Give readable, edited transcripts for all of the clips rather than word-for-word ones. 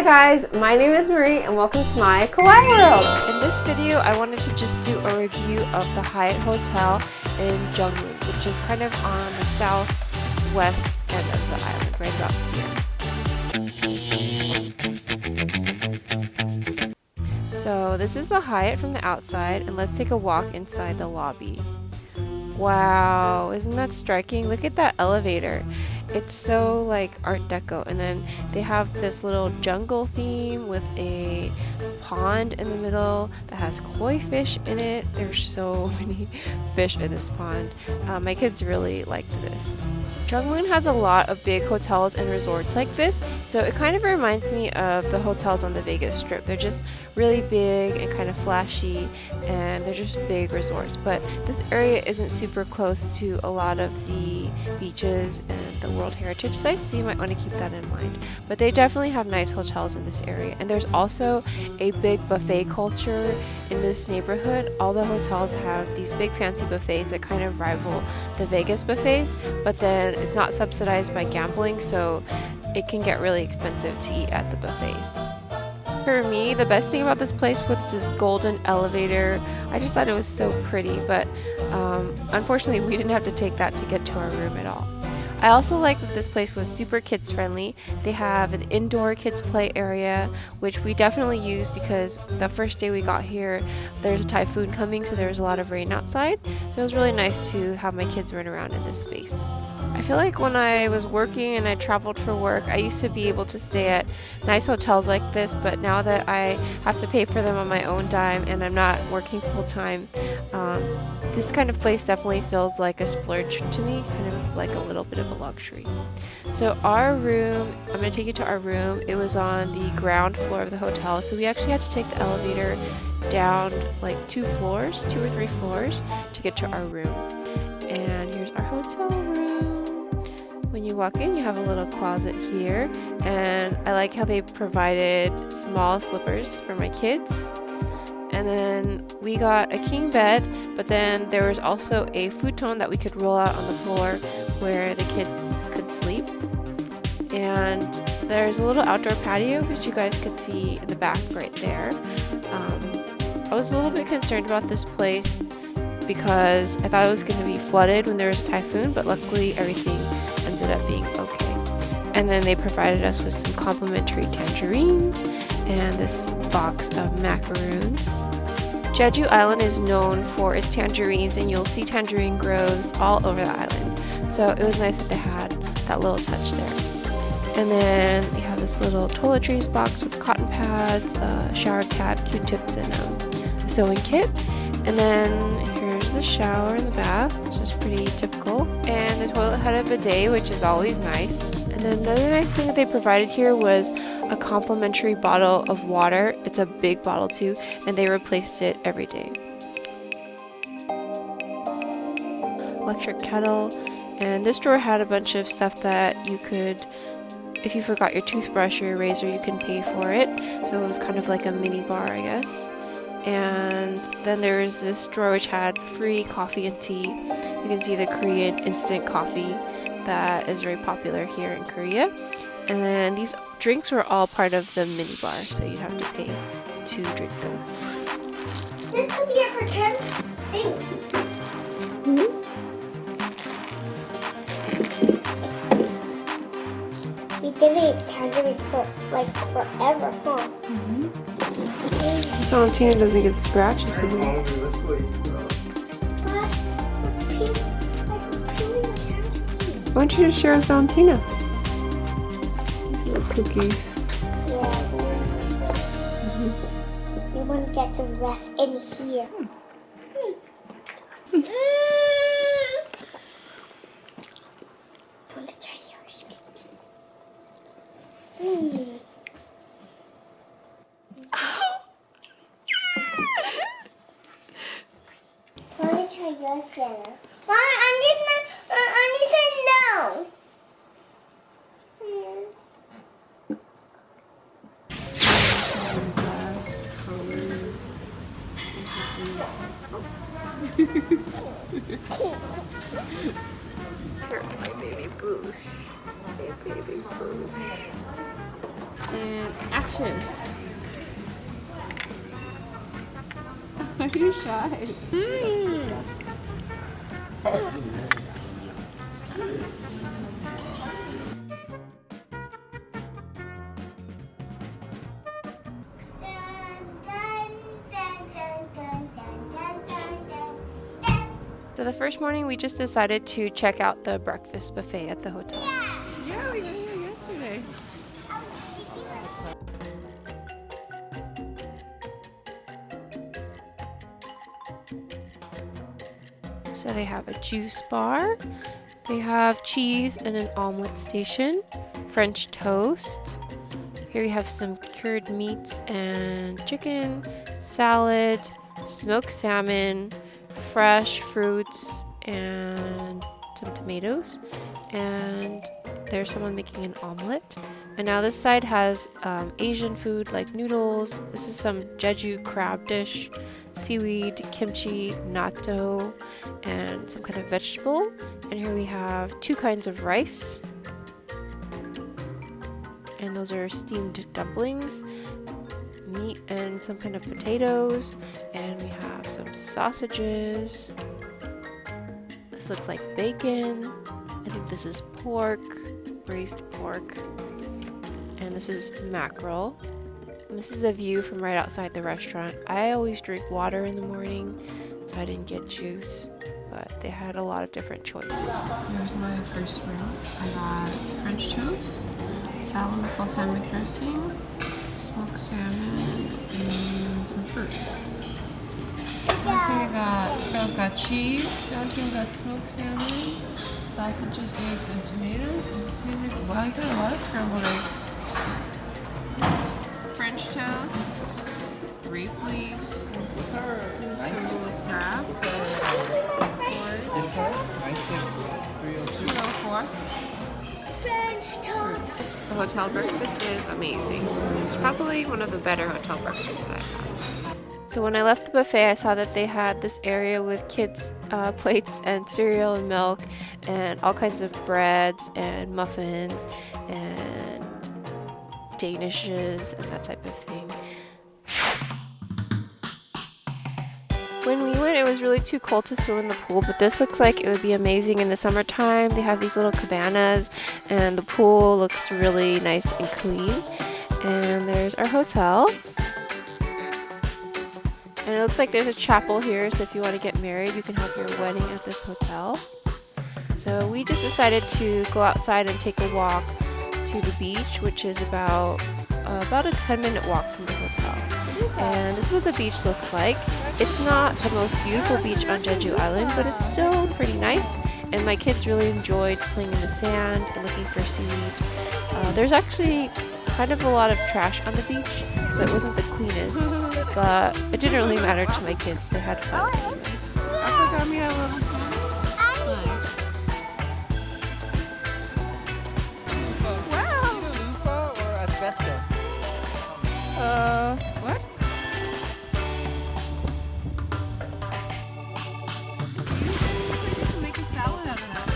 guys, my name is Marie and welcome to my Kawaii World. In this video, I wanted to just do a review of the Hyatt Hotel in Jungmun, which is kind of on the southwest end of the island, right about here. So this is the Hyatt from the outside, and let's take a walk inside the lobby. Wow, isn't that striking? Look at that elevator. It's so like Art Deco, and then they have this little jungle theme with a pond in the middle that has koi fish in it. There's so many fish in this pond. My kids really liked this. Jungmun has a lot of big hotels and resorts like this, so it kind of reminds me of the hotels on the Vegas Strip. They're just really big and kind of flashy, and they're just big resorts. But this area isn't super close to a lot of the beaches and the World Heritage sites, so you might want to keep that in mind. But they definitely have nice hotels in this area, and there's also a big buffet culture in this neighborhood. All the hotels have these big fancy buffets that kind of rival the Vegas buffets, but then it's not subsidized by gambling, so it can get really expensive to eat at the buffets. For me, the best thing about this place was this golden elevator. I just thought it was so pretty, but unfortunately we didn't have to take that to get to our room at all. I also like that this place was super kids friendly. They have an indoor kids play area, which we definitely used because the first day we got here, there's a typhoon coming, so there was a lot of rain outside. So it was really nice to have my kids run around in this space. I feel like when I was working and I traveled for work, I used to be able to stay at nice hotels like this, but now that I have to pay for them on my own dime and I'm not working full time, this kind of place definitely feels like a splurge to me, kind of like a little bit of a luxury. So our room, I'm going to take you to our room. It was on the ground floor of the hotel, so we actually had to take the elevator down like 2 or 3 floors to get to our room. And here's our hotel room. When you walk in, you have a little closet here, and I like how they provided small slippers for my kids. And then we got a king bed, but then there was also a futon that we could roll out on the floor where the kids could sleep. And there's a little outdoor patio, which you guys could see in the back right there. I was a little bit concerned about this place because I thought it was going to be flooded when there was a typhoon, but luckily everything ended up being okay. And then they provided us with some complimentary tangerines and this box of macaroons. Jeju Island is known for its tangerines, and you'll see tangerine groves all over the island. So it was nice that they had that little touch there. And then we have this little toiletries box with cotton pads, a shower cap, Q-tips, and a sewing kit. And then here's the shower and the bath, which is pretty typical. And the toilet had a bidet, which is always nice. And then another nice thing that they provided here was a complimentary bottle of water. It's a big bottle too, and they replaced it every day. Electric kettle, and this drawer had a bunch of stuff that you could, if you forgot your toothbrush or your razor, you can pay for it. So it was kind of like a mini bar, I guess. And then there's this drawer which had free coffee and tea. You can see the Korean instant coffee that is very popular here in Korea. And then these drinks were all part of the mini bar, so you'd have to pay to drink those. This could be a pretend thing. Mm-hmm. We can eat tangerines for like forever, huh? Mm-hmm. Valentina doesn't get scratches anymore. Why don't you just share with Valentina? Little cookies. Yeah. Mm-hmm. We want to get some rest in here. Want to try yours? Want to try yours, Sarah? Mommy, Andy said no. Here's my baby Boosh. My baby Boosh. And action. Are you shy? So the first morning we just decided to check out the breakfast buffet at the hotel. Yeah, we went here yesterday. So they have a juice bar, they have cheese and an omelet station, French toast. Here we have some cured meats and chicken, salad, smoked salmon, fresh fruits, and some tomatoes. And there's someone making an omelet. And now this side has Asian food like noodles. This is some Jeju crab dish, seaweed, kimchi, natto, and some kind of vegetable. And here we have 2 kinds of rice. And those are steamed dumplings, meat and some kind of potatoes. And we have some sausages. This looks like bacon. I think this is pork, braised pork. And this is mackerel. And this is the view from right outside the restaurant. I always drink water in the morning, so I didn't get juice, but they had a lot of different choices. Here's my first meal. I got French toast, salad with balsamic dressing, smoked salmon, and some fruit. Girls got cheese, Seventeen got smoked salmon, sausages, eggs, and tomatoes. And wow, you got a lot of scrambled eggs. French toast, grape leaves, this is some little crab, 204. French toast. The hotel breakfast is amazing. It's probably one of the better hotel breakfasts that I've had. So when I left the buffet, I saw that they had this area with kids' plates and cereal and milk and all kinds of breads and muffins and danishes and that type of thing. When we went, it was really too cold to swim in the pool, but this looks like it would be amazing in the summertime. They have these little cabanas and the pool looks really nice and clean. And there's our hotel. And it looks like there's a chapel here, so if you want to get married, you can have your wedding at this hotel. So we just decided to go outside and take a walk to the beach, which is about a 10-minute walk from the hotel. And this is what the beach looks like. It's not the most beautiful beach on Jeju Island, but it's still pretty nice. And my kids really enjoyed playing in the sand and looking for seaweed. There's actually kind of a lot of trash on the beach, so it wasn't the cleanest, but it didn't really matter to my kids. They had fun. I got me a little wow. Loofah or asbestos? What? You can make a salad out of that.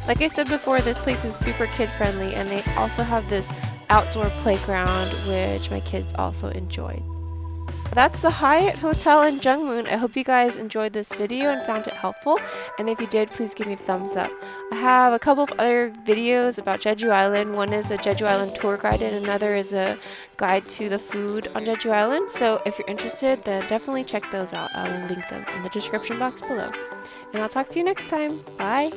Like I said before, this place is super kid friendly, and they also have this outdoor playground, which my kids also enjoyed. That's the Hyatt Hotel in Jungmun. I hope you guys enjoyed this video and found it helpful, and if you did, please give me a thumbs up. I have a couple of other videos about Jeju Island. One is a Jeju Island tour guide and another is a guide to the food on Jeju Island. So if you're interested, then definitely check those out. I will link them in the description box below. And I'll talk to you next time. Bye!